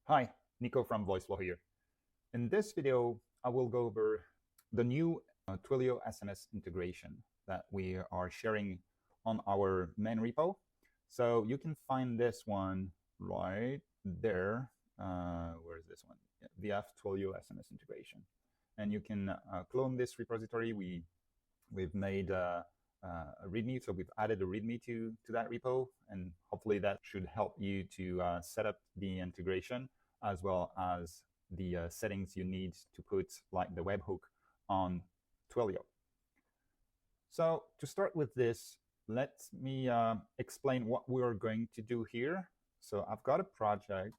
Hi, Nico from Voiceflow here. In this video, I will go over the new Twilio SMS integration that we are sharing on our main repo. So you can find this one right there. Where is this one? Yeah, VF Twilio SMS integration. And you can clone this repository. We've made a README, so we've added a README to that repo, and hopefully that should help you to set up the integration as well as the settings you need to put, like the webhook, on Twilio. So to start with this, let me explain what we're going to do here. So I've got a project.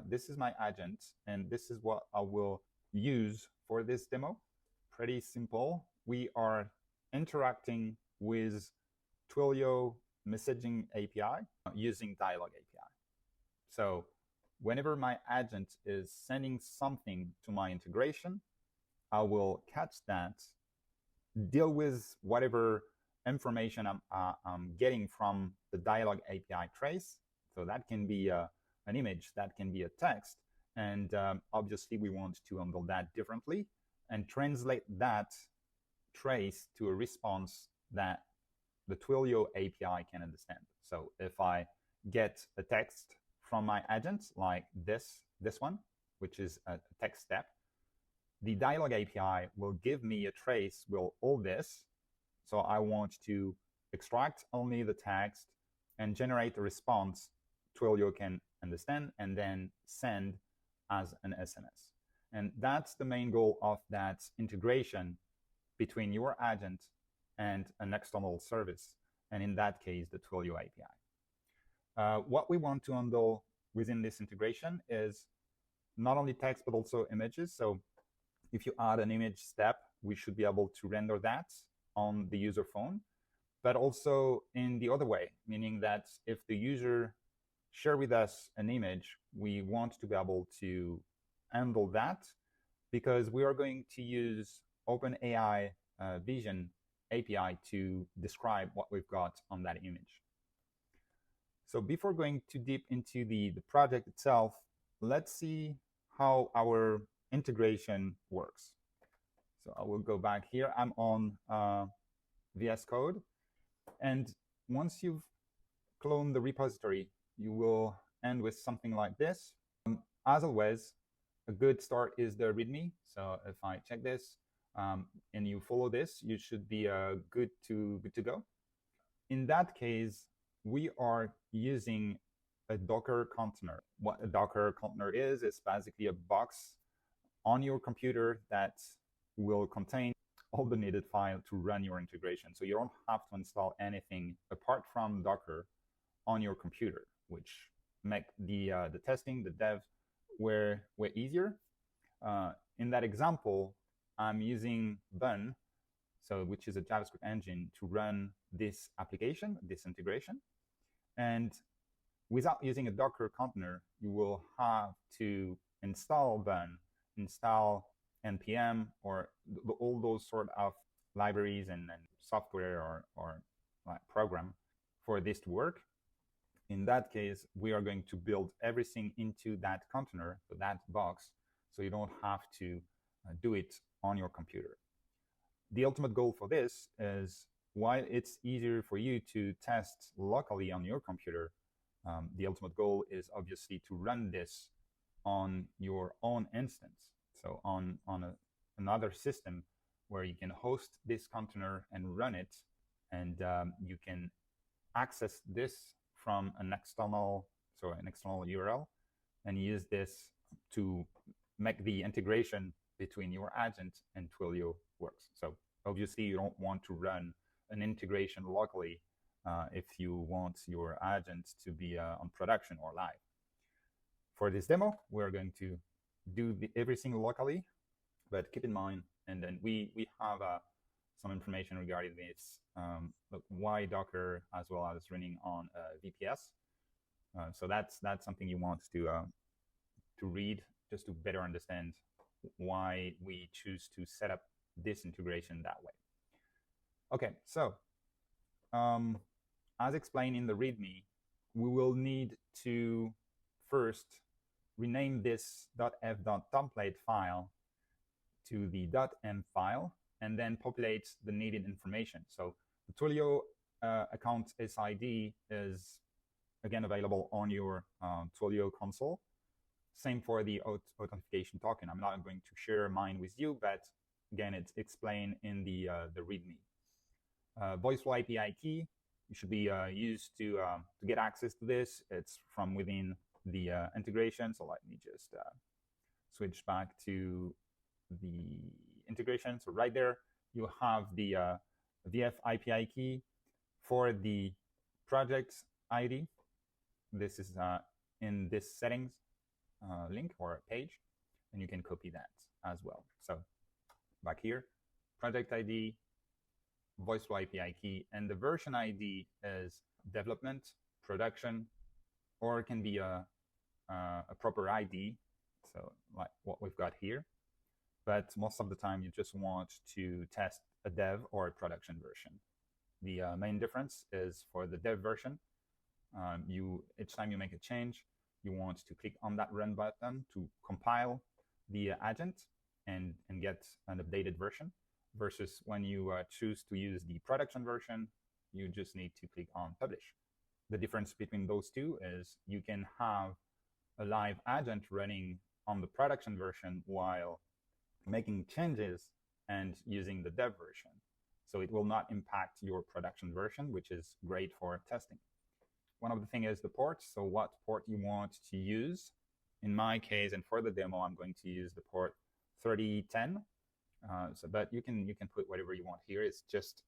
This is my agent, and this is what I will use for this demo. Pretty simple. We are interacting with Twilio messaging API using Dialog API. So whenever my agent is sending something to my integration, I will catch that, deal with whatever information I'm getting from the Dialog API trace. So that can be an image, that can be a text, and obviously we want to handle that differently and translate that trace to a response that the Twilio API can understand. So if I get a text from my agent, like this one, which is a text step, the Dialog API will give me a trace with all this. So I want to extract only the text and generate a response Twilio can understand and then send as an SMS. And that's the main goal of that integration between your agent and an external service, and in that case, the Twilio API. What we want to handle within this integration is not only text, but also images. So if you add an image step, we should be able to render that on the user phone, but also in the other way, meaning that if the user share with us an image, we want to be able to handle that because we are going to use OpenAI Vision API to describe what we've got on that image. So before going too deep into the project itself, let's see how our integration works. So I will go back here. I'm on VS Code. And once you've cloned the repository, you will end with something like this. As always, a good start is the README. So if I check this and you follow this, you should be good to go. In that case, we are using a Docker container. What a Docker container is basically a box on your computer that will contain all the needed file to run your integration. So you don't have to install anything apart from Docker on your computer, which make the testing, the dev, way easier. In that example, I'm using Bun, which is a JavaScript engine, to run this application, this integration. And without using a Docker container, you will have to install Bun, install npm, or all those sort of libraries and software or like program for this to work. In that case, we are going to build everything into that container, so that box, so you don't have to do it on your computer. The ultimate goal for this is, while it's easier for you to test locally on your computer, the ultimate goal is obviously to run this on your own instance. So on another system where you can host this container and run it, and you can access this from an external URL, and use this to make the integration between your agent and Twilio works. So obviously you don't want to run an integration locally if you want your agent to be on production or live. For this demo, we're going to do everything locally, but keep in mind, and then we have some information regarding this, why Docker as well as running on VPS. So that's something you want to read just to better understand why we choose to set up this integration that way. Okay, so as explained in the README, we will need to first rename this .f.template file to the .m file, and then populate the needed information. So the Twilio account SID is again available on your Twilio console. Same for the authentication token. I'm not going to share mine with you, but again, it's explained in the README. Voiceflow API key, you should be used to get access to this. It's from within the integration. So let me just switch back to the integration. So right there, you have the VF API key for the project ID. This is in this settings link or page, and you can copy that as well. So back here, project ID, Voiceflow API key, and the version ID is development, production, or it can be a proper ID, so like what we've got here. But most of the time, you just want to test a dev or a production version. The main difference is for the dev version, each time you make a change, you want to click on that run button to compile the agent and get an updated version, versus when you choose to use the production version, you just need to click on publish. The difference between those two is you can have a live agent running on the production version while making changes and using the dev version. So it will not impact your production version, which is great for testing. One of the things is the port. So what port you want to use. In my case, and for the demo, I'm going to use the port 3010. But you can put whatever you want here. It's just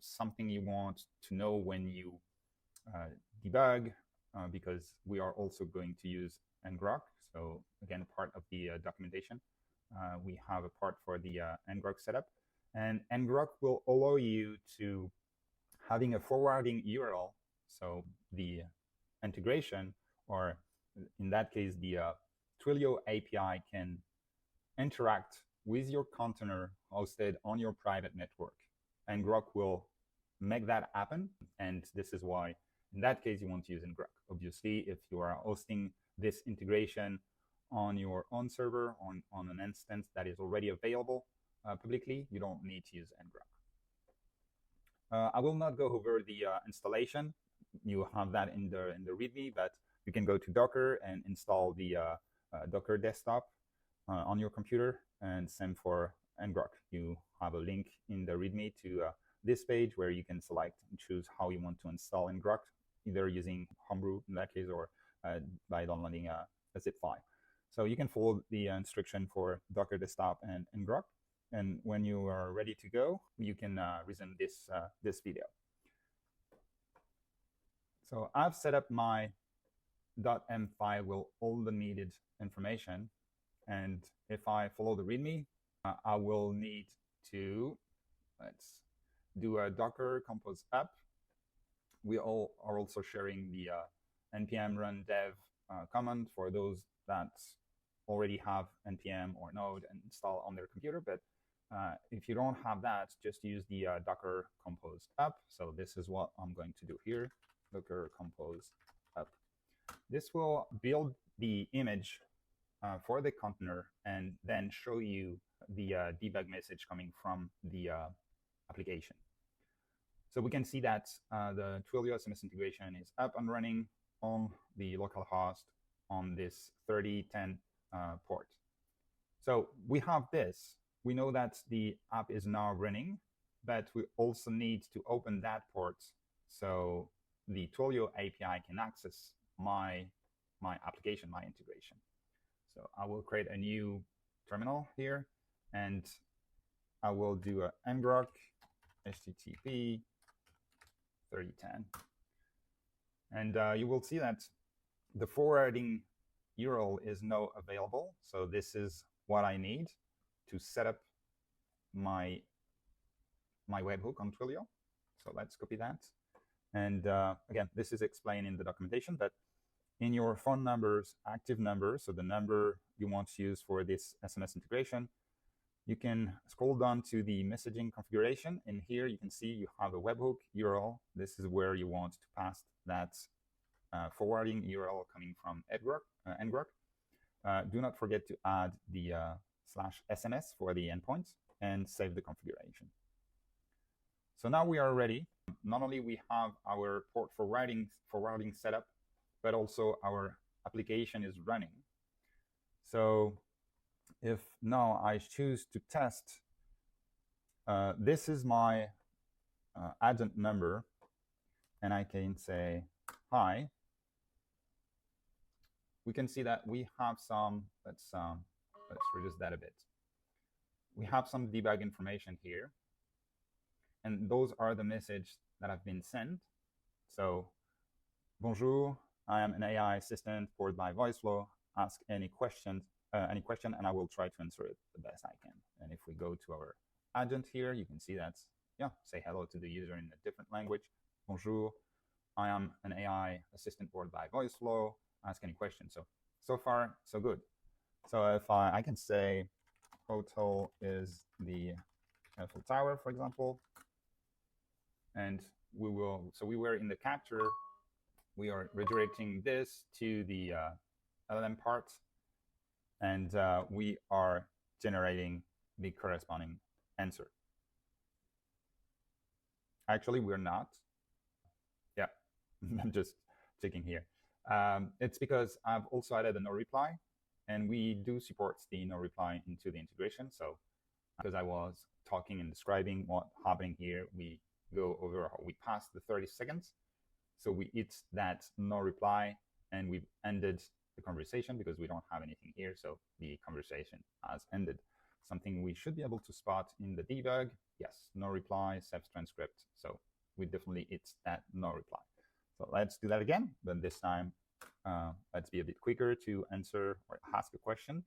something you want to know when you debug, because we are also going to use ngrok. So again, part of the documentation, we have a part for the ngrok setup. And ngrok will allow you to having a forwarding URL. So the integration, or in that case, the Twilio API can interact with your container hosted on your private network. ngrok will make that happen. And this is why, in that case, you want to use ngrok. Obviously, if you are hosting this integration on your own server, on an instance that is already available publicly, you don't need to use ngrok. I will not go over the installation. You have that in the README, but you can go to Docker and install the Docker desktop on your computer, and same for ngrok. You have a link in the README to this page where you can select and choose how you want to install ngrok, either using Homebrew in that case, or by downloading a zip file. So you can follow the instruction for Docker desktop and ngrok. And when you are ready to go, you can resume this video. So I've set up my .m file with all the needed information. And if I follow the README, I will need to, let's do a Docker compose app. We all are also sharing the npm run dev command for those that already have npm or node installed on their computer. But if you don't have that, just use the Docker compose app. So this is what I'm going to do here, Docker compose app. This will build the image for the container and then show you the debug message coming from the application. So we can see that the Twilio SMS integration is up and running on the local host on this 3010 port. So we have this. We know that the app is now running, but we also need to open that port so the Twilio API can access my application, my integration. So I will create a new terminal here, and I will do a ngrok http 3010. And you will see that the forwarding URL is now available. So this is what I need to set up my webhook on Twilio. So let's copy that. And again, this is explained in the documentation, but in your phone numbers, active number, so the number you want to use for this SMS integration, you can scroll down to the messaging configuration. And here you can see you have a webhook URL. This is where you want to pass that forwarding URL coming from ngrok. do not forget to add the /SMS for the endpoints and save the configuration. So now we are ready. Not only we have our port forwarding set up, but also our application is running. So if now I choose to test, this is my agent number, and I can say hi. We can see that we have some, let's reduce that a bit. We have some debug information here, and those are the messages that have been sent. So, bonjour, I am an AI assistant powered by Voiceflow. Ask any question, and I will try to answer it the best I can. And if we go to our agent here, you can see that, yeah, say hello to the user in a different language. Bonjour, I am an AI assistant powered by Voiceflow. Ask any questions. So far, so good. So if I can say hotel is the Eiffel Tower, for example, and we were in the capture, we are redirecting this to the LLM part, and we are generating the corresponding answer. Actually, we're not. Yeah, I'm just checking here. It's because I've also added a no reply, and we do support the no reply into the integration. So because I was talking and describing what's happening here, we pass the 30 seconds. So we hit that no reply, and we've ended the conversation because we don't have anything here. So the conversation has ended. Something we should be able to spot in the debug. Yes, no reply, self-transcript. So we definitely hit that no reply. So let's do that again, but this time let's be a bit quicker to answer or ask a question.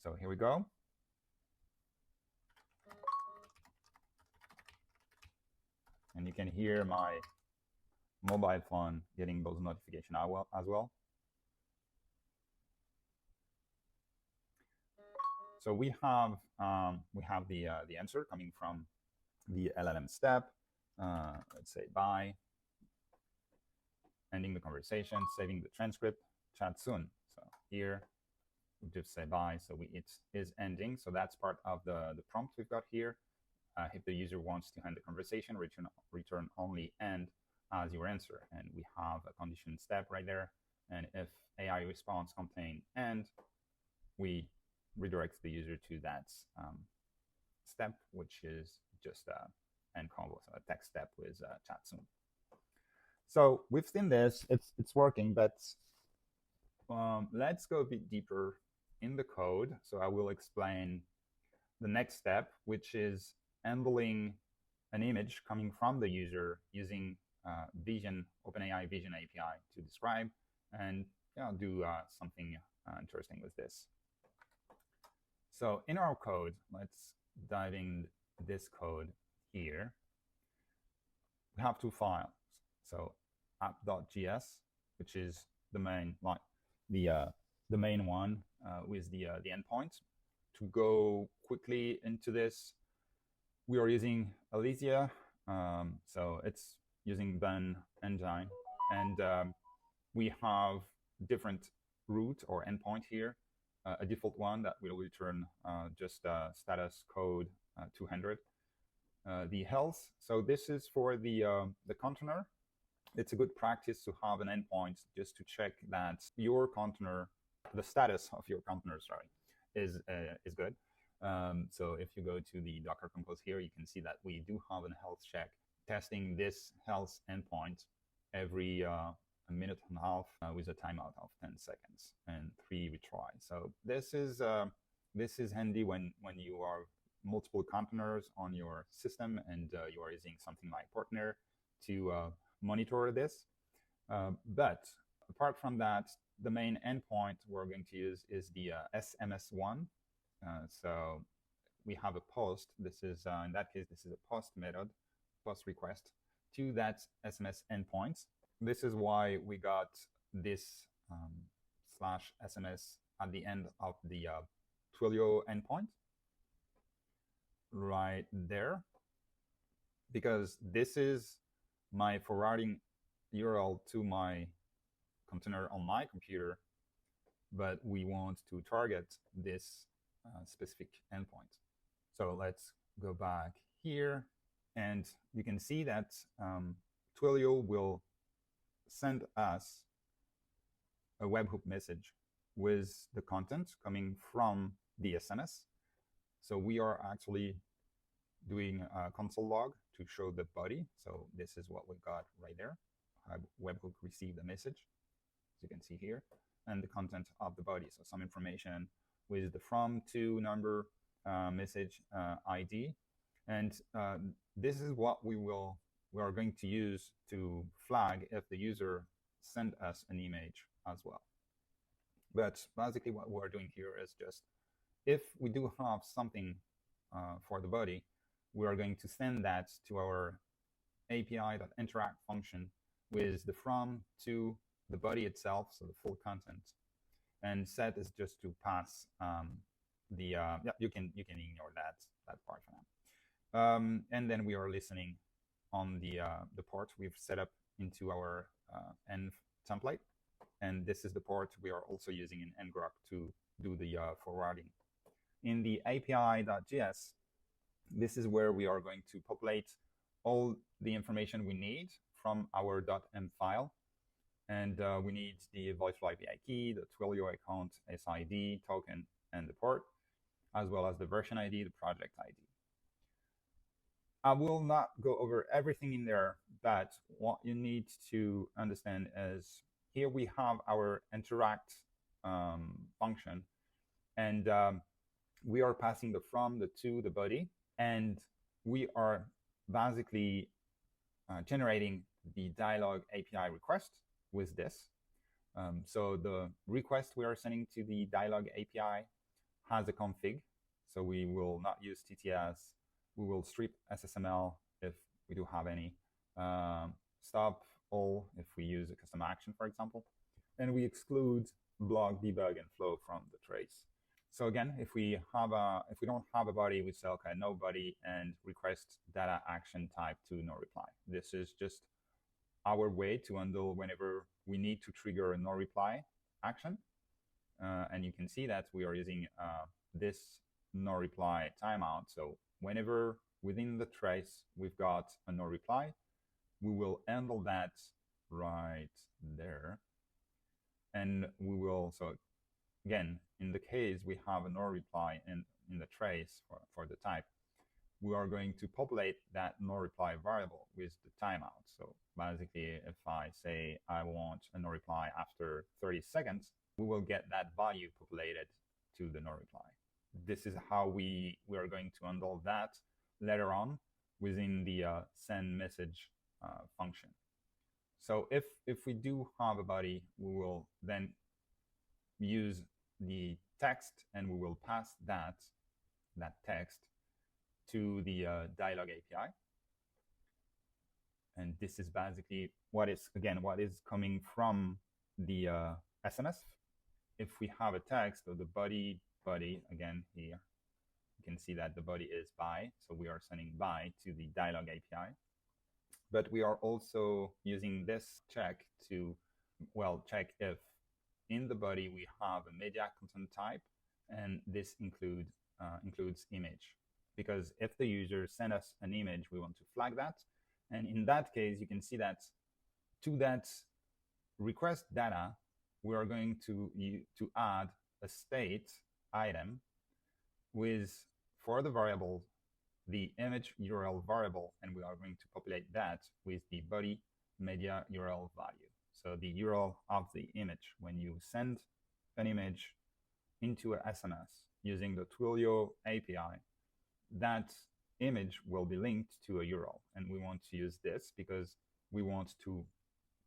So here we go. And you can hear my mobile phone getting those notifications as well. So we have the answer coming from the LLM step. Let's say bye. Ending the conversation, saving the transcript, chat soon. So here we just say bye. So it is ending. So that's part of the prompt we've got here. If the user wants to end the conversation, return only end as your answer. And we have a condition step right there. And if AI response contain end, we redirect the user to that step, which is just end combo, so a text step with chat soon. So we've seen this, it's working, but let's go a bit deeper in the code. So I will explain the next step, which is handling an image coming from the user using OpenAI Vision API to describe, and do something interesting with this. So in our code, let's dive in this code here. We have two files. So app.js, which is the main the main one with the endpoint. To go quickly into this, we are using Elysia, so it's using Ben engine, and we have different root or endpoint here. A default one that will return just status code 200. The health, so this is for the container. It's a good practice to have an endpoint just to check that your container, the status of your container, is good. So if you go to the Docker Compose here, you can see that we do have a health check testing this health endpoint every a minute and a half with a timeout of 10 seconds and 3 retries. So this is handy when you are multiple containers on your system and you are using something like Partner to monitor this. But apart from that, the main endpoint we're going to use is the SMS one. So we have a post. This is in that case, this is a post method, post request to that SMS endpoint. This is why we got this /SMS at the end of the Twilio endpoint right there, because this is my forwarding URL to my container on my computer. but we want to target this specific endpoint. So let's go back here, and you can see that Twilio will send us a webhook message with the content coming from the SMS. So we are actually doing a console log to show the body. So this is what we got right there. Webhook received a message, as you can see here, and the content of the body. So some information with the from, to, number, message, ID. And this is what we are going to use to flag if the user send us an image as well. But basically what we're doing here is just, if we do have something for the body, we are going to send that to our API.interact function with the from, to, the body itself, so the full content. And set is just to pass yeah, you can ignore that part for now. And then we are listening on the port we've set up into our env template. And this is the port we are also using in ngrok to do the forwarding. In the API.js, this is where we are going to populate all the information we need from our .m file. And we need the Voiceflow API key, the Twilio account SID token, and the port, as well as the version ID, the project ID. I will not go over everything in there, but what you need to understand is here we have our interact function, and we are passing the from, the to, the body, and we are basically generating the dialog API request with this. So the request we are sending to the dialog API has a config. So we will not use TTS. We will strip SSML if we do have any. Stop all if we use a custom action, for example. And we exclude block, debug, and flow from the trace. So again, if we don't have a body, we say, okay, no body, and request data action type to no reply. This is just our way to handle whenever we need to trigger a no reply action. And you can see that we are using this no reply timeout. So whenever within the trace we've got a no reply, we will handle that right there. And we will, so again, in the case we have a no reply in the trace for the type, we are going to populate that no reply variable with the timeout. So basically, if I say I want a no reply after 30 seconds, we will get that value populated to the no reply. This is how we are going to handle that later on within the send message function. So if we do have a body, we will then use the text, and we will pass that text to the dialog API. And this is basically what is coming from the SMS. If we have a text, so the body, again here, you can see that the body is by, so we are sending by to the dialog API. But we are also using this check to, well, check if in the body we have a media content type, and this includes image. Because if the user send us an image, we want to flag that. And in that case, you can see that to that request data, we are going to add a state item with, for the variable, the image URL variable, and we are going to populate that with the body media URL value. So the URL of the image, when you send an image into a SMS using the Twilio API, that image will be linked to a URL. And we want to use this because we want to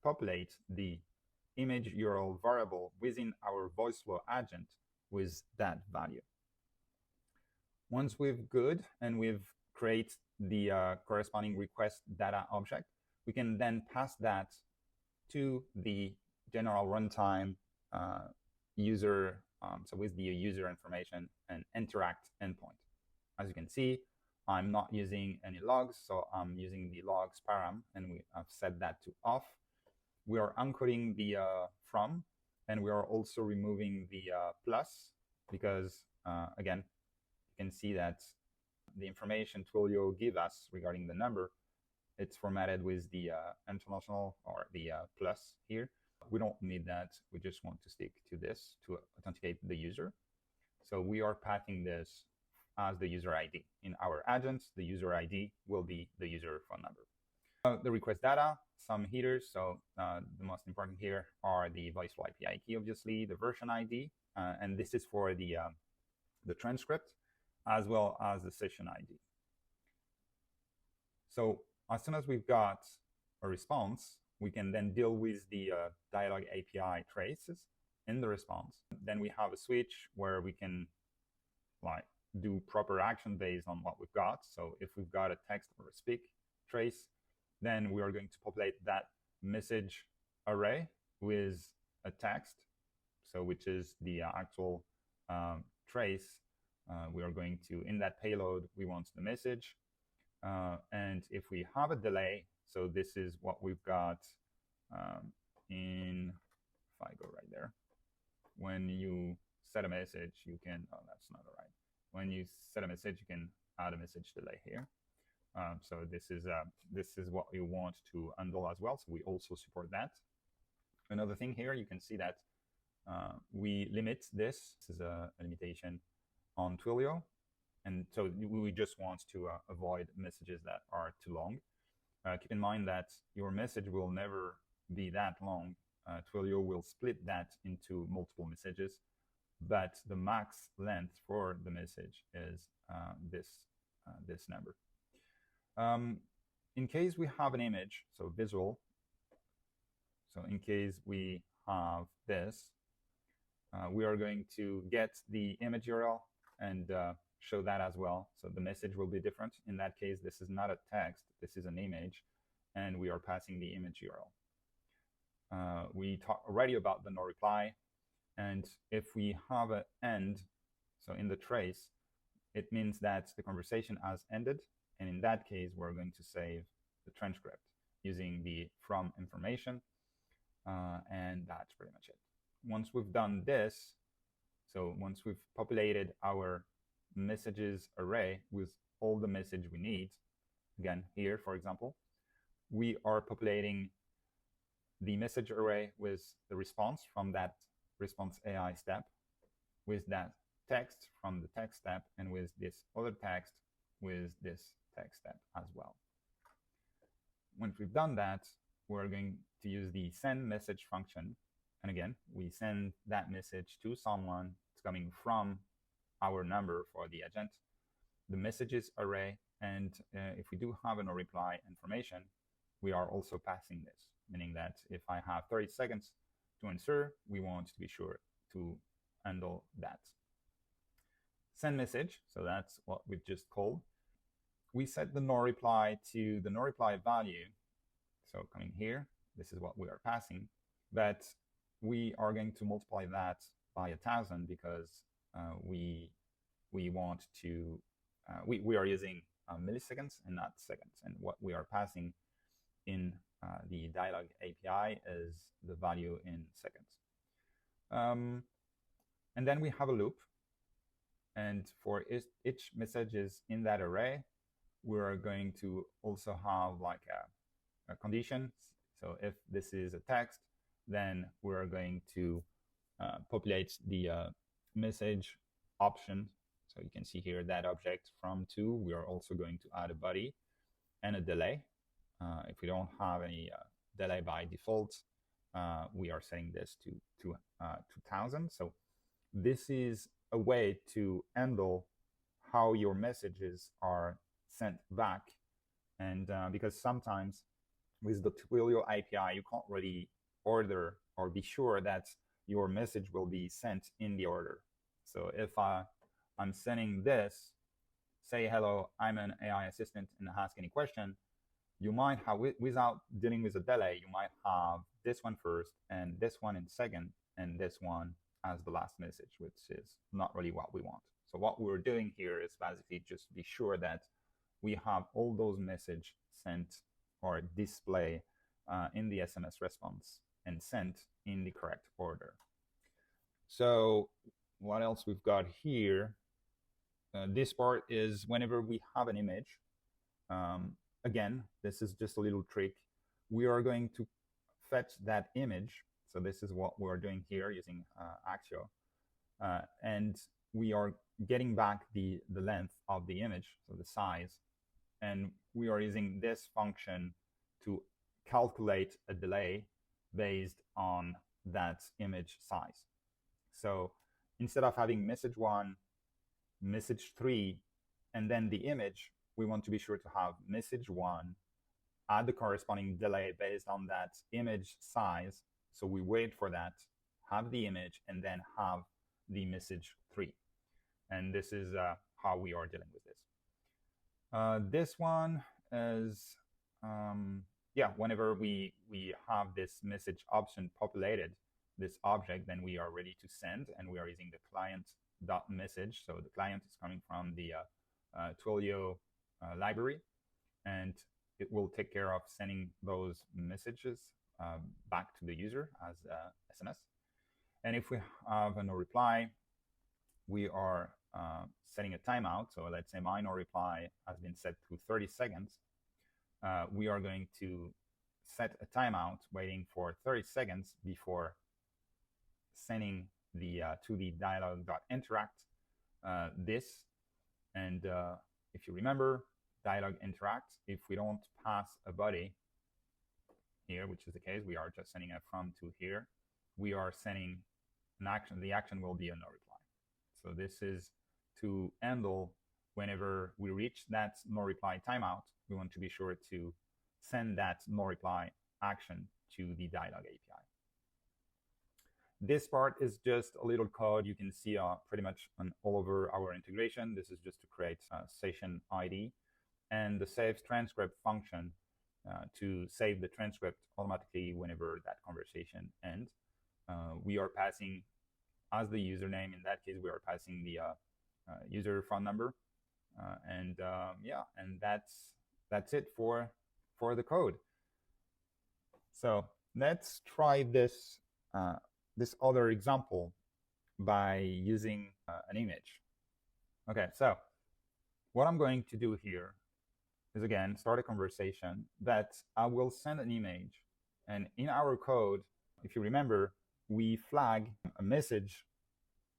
populate the image URL variable within our Voiceflow agent with that value. Once we've good and we've created the corresponding request data object, we can then pass that to the general runtime user, so with the user information and interact endpoint. As you can see, I'm not using any logs, so I'm using the logs param, and we have set that to off. We are encoding the from, And we are also removing the plus because, again, you can see that the information Twilio give us regarding the number, it's formatted with the international or the plus here. We don't need that. We just want to stick to this to authenticate the user. So we are passing this as the user ID. In our agents, the user ID will be the user phone number. The request data, some headers. So the most important here are the Voiceflow API key, obviously, the version ID, and this is for the transcript, as well as the session ID. So as soon as we've got a response, we can then deal with the dialog API traces in the response. Then we have a switch where we can do proper action based on what we've got. So if we've got a text or a speak trace, then we are going to populate that message array with a text, so which is the actual trace. We are going to, in that payload, we want the message. And if we have a delay, so this is what we've got if I go right there, when you set a message, you can, oh, that's not all right. When you set a message, you can add a message delay here. So this is what you want to handle as well. So we also support that. Another thing here, you can see that we limit this. This is a limitation on Twilio. And so we just want to avoid messages that are too long. Keep in mind that your message will never be that long. Twilio will split that into multiple messages, but the max length for the message is this number. In case we have an image, so visual, so in case we have this, we are going to get the image URL and show that as well. So the message will be different. In that case, this is not a text, this is an image, and we are passing the image URL. We talked already about the no reply, and if we have an end, so in the trace, it means that the conversation has ended, and in that case, we're going to save the transcript using the from information, and that's pretty much it. Once we've done this, so once we've populated our messages array with all the message we need, again, here, for example, we are populating the message array with the response from that response AI step, with that text from the text step, and with this other text with this text step as well. Once we've done that, we're going to use the send message function. And again, we send that message to someone. It's coming from our number for the agent, the messages array, and if we do have a no reply information, we are also passing this, meaning that if I have 30 seconds to answer, we want to be sure to handle that. Send message, so that's what we've just called. We set the no reply to the no reply value. So coming here, this is what we are passing, but we are going to multiply that by 1,000 because we want to, we are using milliseconds and not seconds. And what we are passing in the dialog API is the value in seconds. And then we have a loop. And for each messages in that array, we are going to also have like a condition. So if this is a text, then we're going to populate the message option. So you can see here that object from to. We are also going to add a body and a delay. If we don't have any delay by default, we are setting this to 2000. So this is a way to handle how your messages are sent back. And because sometimes with the Twilio API, you can't really order or be sure that your message will be sent in the order. So if I'm sending this, say, hello, I'm an AI assistant and ask any question, you might have, without dealing with a delay, you might have this one first and this one in second and this one as the last message, which is not really what we want. So what we're doing here is basically just be sure that we have all those messages sent or display in the SMS response and sent in the correct order. So what else we've got here? This part is whenever we have an image. Again, this is just a little trick. We are going to fetch that image. So this is what we're doing here using Axio. And we are getting back the length of the image, so the size. And we are using this function to calculate a delay based on that image size. So instead of having message 1, message 3, and then the image, we want to be sure to have message 1, add the corresponding delay based on that image size. So we wait for that, have the image, and then have the message 3. And this is how we are dealing with this. This one is, whenever we have this message option populated, this object, then we are ready to send, and we are using the client.message. So the client is coming from the Twilio library, and it will take care of sending those messages back to the user as SMS. And if we have a no reply, we are setting a timeout. So let's say my no reply has been set to 30 seconds. We are going to set a timeout waiting for 30 seconds before sending the to the dialog.interact this. And if you remember, dialog interact, if we don't pass a body here, which is the case, we are just sending a from to here, we are sending an action. The action will be a no reply. So this is to handle whenever we reach that no reply timeout, we want to be sure to send that no reply action to the dialog API. This part is just a little code you can see pretty much all over our integration. This is just to create a session ID, and the save transcript function to save the transcript automatically whenever that conversation ends. We are passing as the username. In that case, we are passing the user phone number, and that's it for the code. So let's try this this other example by using an image. Okay, so what I'm going to do here is, again, start a conversation that I will send an image. And in our code, if you remember, we flag a message.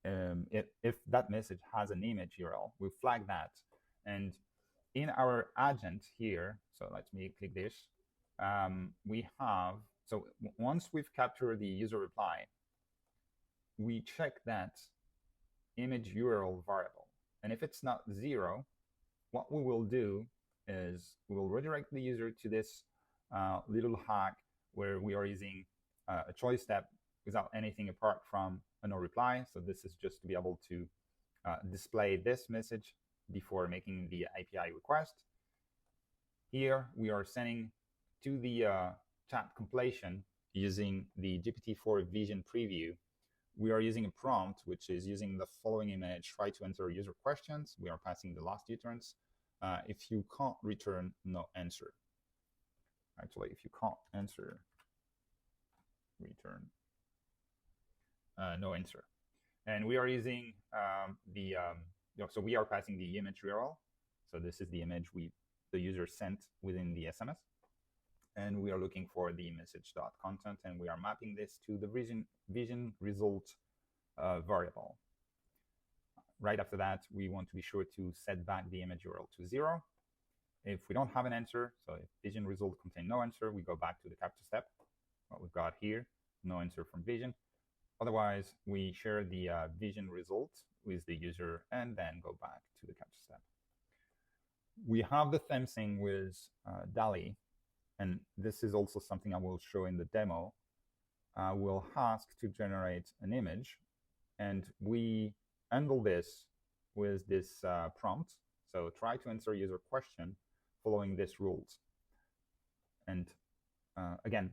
If that message has an image URL, we flag that. And in our agent here, so let me click this, we have, so once we've captured the user reply, we check that image URL variable. And if it's not 0, what we will do is we will redirect the user to this little hack where we are using a choice step without anything apart from a no reply. So this is just to be able to display this message before making the API request. Here we are sending to the chat completion using the GPT-4 Vision preview. We are using a prompt, which is using the following image, try to answer user questions. We are passing the last utterance. If you can't return, no answer. Actually, if you can't answer, return no answer. And we are using so we are passing the image URL. So this is the image the user sent within the SMS. And we are looking for the message.content, and we are mapping this to the vision result variable. Right after that, we want to be sure to set back the image URL to 0. If we don't have an answer, so if vision result contain no answer, we go back to the capture step. What we've got here, no answer from vision. Otherwise, we share the vision result with the user and then go back to the capture step. We have the same thing with DALL-E, and this is also something I will show in the demo. I will ask to generate an image, and we handle this with this prompt. So try to answer user question following these rules. And again,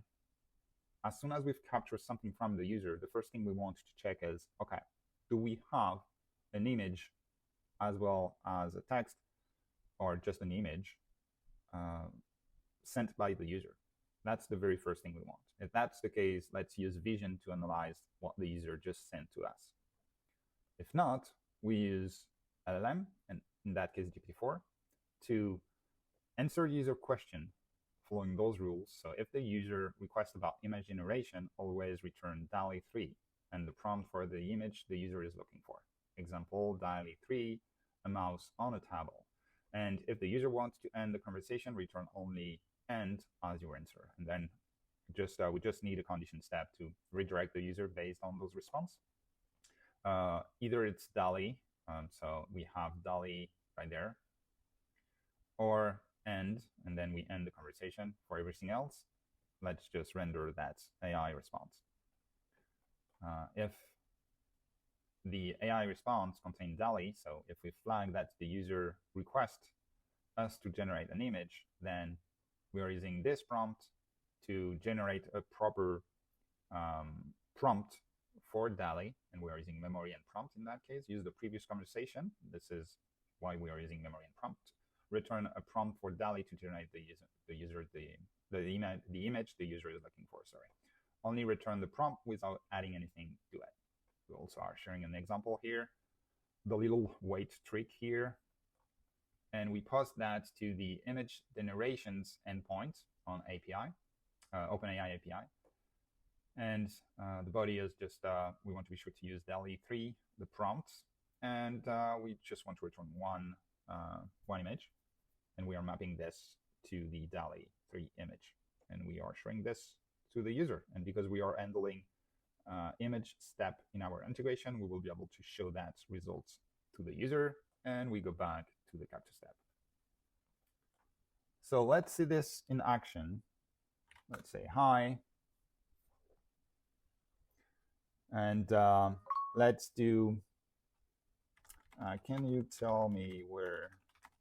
as soon as we've captured something from the user, the first thing we want to check is, okay, do we have an image as well as a text or just an image sent by the user? That's the very first thing we want. If that's the case, let's use Vision to analyze what the user just sent to us. If not, we use LLM, and in that case GPT-4, to answer user question following those rules. So if the user requests about image generation, always return DALL-E 3 and the prompt for the image the user is looking for. Example, DALL-E 3, a mouse on a table. And if the user wants to end the conversation, return only end as your answer. And then we just need a condition step to redirect the user based on those responses. Either it's DALL-E, so we have DALL-E right there, or end, and then we end the conversation. For everything else, let's just render that AI response. If the AI response contains DALL-E, so if we flag that the user requests us to generate an image, then we are using this prompt to generate a proper prompt for DALL-E, and we are using memory and prompt in that case. Use the previous conversation. This is why we are using memory and prompt. Return a prompt for DALL-E to generate the image the user is looking for. Sorry. Only return the prompt without adding anything to it. We also are sharing an example here, the little wait trick here, and we post that to the image generations endpoint on API, OpenAI API. And the body is just, we want to be sure to use DALL-E 3, the prompt, and we just want to return one image, and we are mapping this to the DALL-E 3 image, and we are showing this to the user. And because we are handling image step in our integration, we will be able to show that results to the user, and we go back to the capture step. So let's see this in action. Let's say hi. And let's do, can you tell me where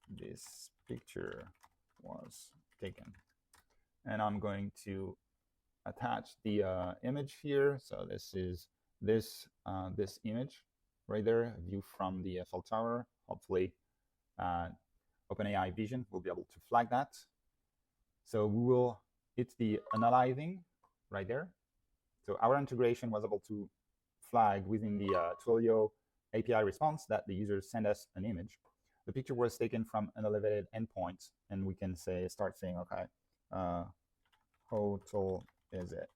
this picture was taken? And I'm going to attach the image here. So this is this image right there, a view from the Eiffel Tower. Hopefully OpenAI Vision will be able to flag that. So we will, it's the analyzing right there. So our integration was able to flag within the Twilio API response that the user sent us an image. The picture was taken from an elevated endpoint, and we can say, start saying, okay, how tall is it?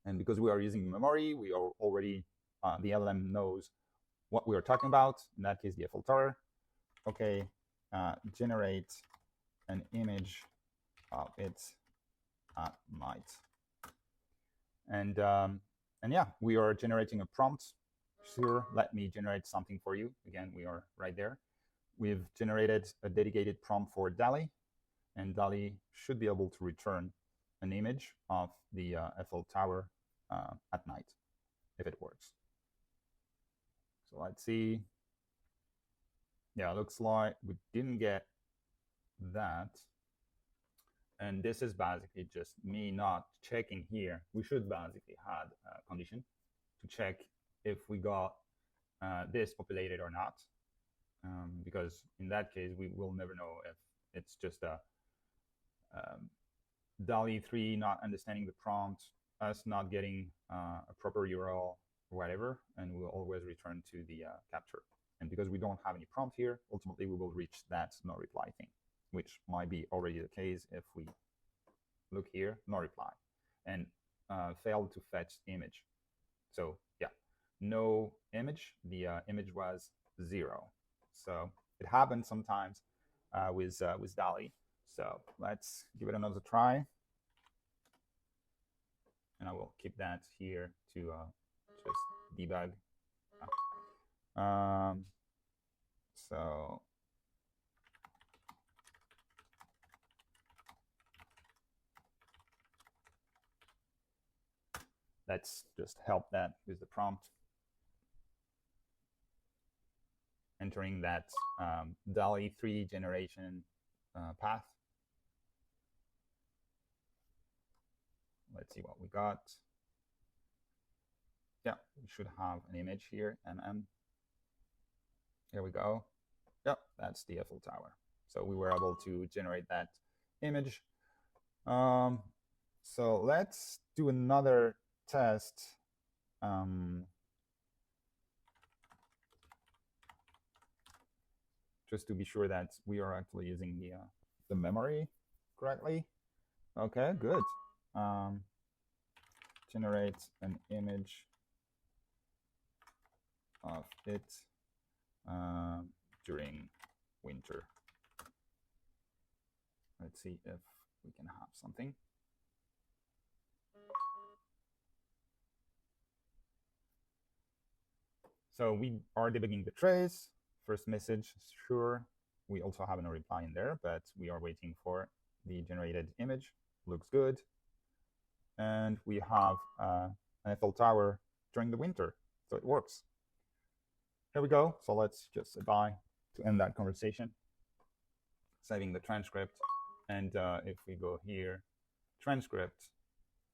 And because we are using memory, we are already, the LLM knows what we are talking about. In that case, the Eiffel Tower. Okay, generate an image of it at night. And yeah, we are generating a prompt. Sure, let me generate something for you. Again, we are right there. We've generated a dedicated prompt for DALL-E, and DALL-E should be able to return an image of the Eiffel Tower at night, if it works. So let's see. Yeah, it looks like we didn't get that. And this is basically just me not checking here. We should basically have a condition to check if we got this populated or not. Because in that case, we will never know if it's just a DALL-E 3 not understanding the prompt, us not getting a proper URL or whatever, and we'll always return to the capture. And because we don't have any prompt here, ultimately we will reach that no reply thing, which might be already the case if we look here, no reply, and failed to fetch image. So yeah, no image, the image was 0. So it happens sometimes with DALL-E. So let's give it another try. And I will keep that here to just debug. So let's just help that with the prompt. Entering that DALL-E 3 generation path. Let's see what we got. Yeah, we should have an image here, MM. Here we go. Yep, that's the Eiffel Tower. So we were able to generate that image So let's do another test. Just to be sure that we are actually using the memory correctly. Okay, good. Generate an image of it during winter. Let's see if we can have something. So we are debugging the trace. First message, sure. We also have no reply in there, but we are waiting for the generated image. Looks good. And we have an Eiffel Tower during the winter, so it works. Here we go. So let's just say bye to end that conversation. Saving the transcript. And if we go here, transcript,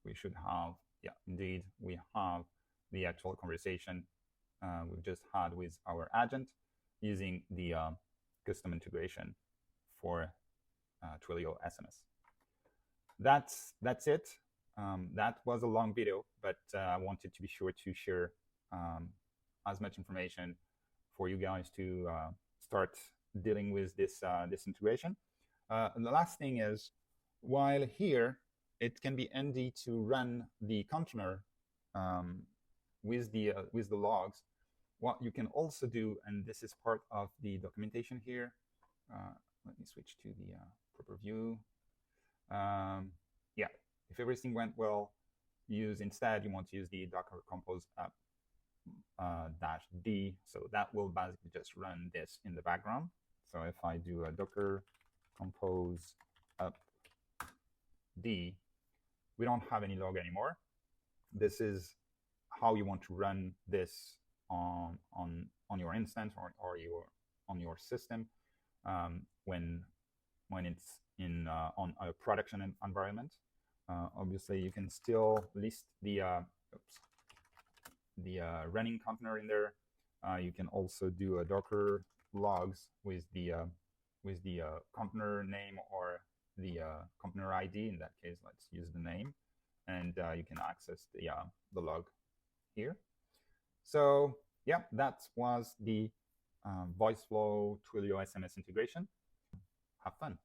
we should have, yeah, indeed, we have the actual conversation we've just had with our agent using the custom integration for Twilio SMS. That's it. That was a long video, but I wanted to be sure to share as much information for you guys to start dealing with this integration. And the last thing is, while here, it can be handy to run the container with the logs. What you can also do, and this is part of the documentation here. Let me switch to the proper view. Yeah, if everything went well, you want to use the Docker Compose app -d. So that will basically just run this in the background. So if I do a Docker Compose up D, we don't have any log anymore. This is how you want to run this on your instance or on your system when it's in on a production environment. Obviously, you can still list the running container in there. You can also do a Docker logs with the container name or the container ID. In that case, let's use the name, and you can access the log here. So yeah, that was the Voiceflow Twilio SMS integration. Have fun.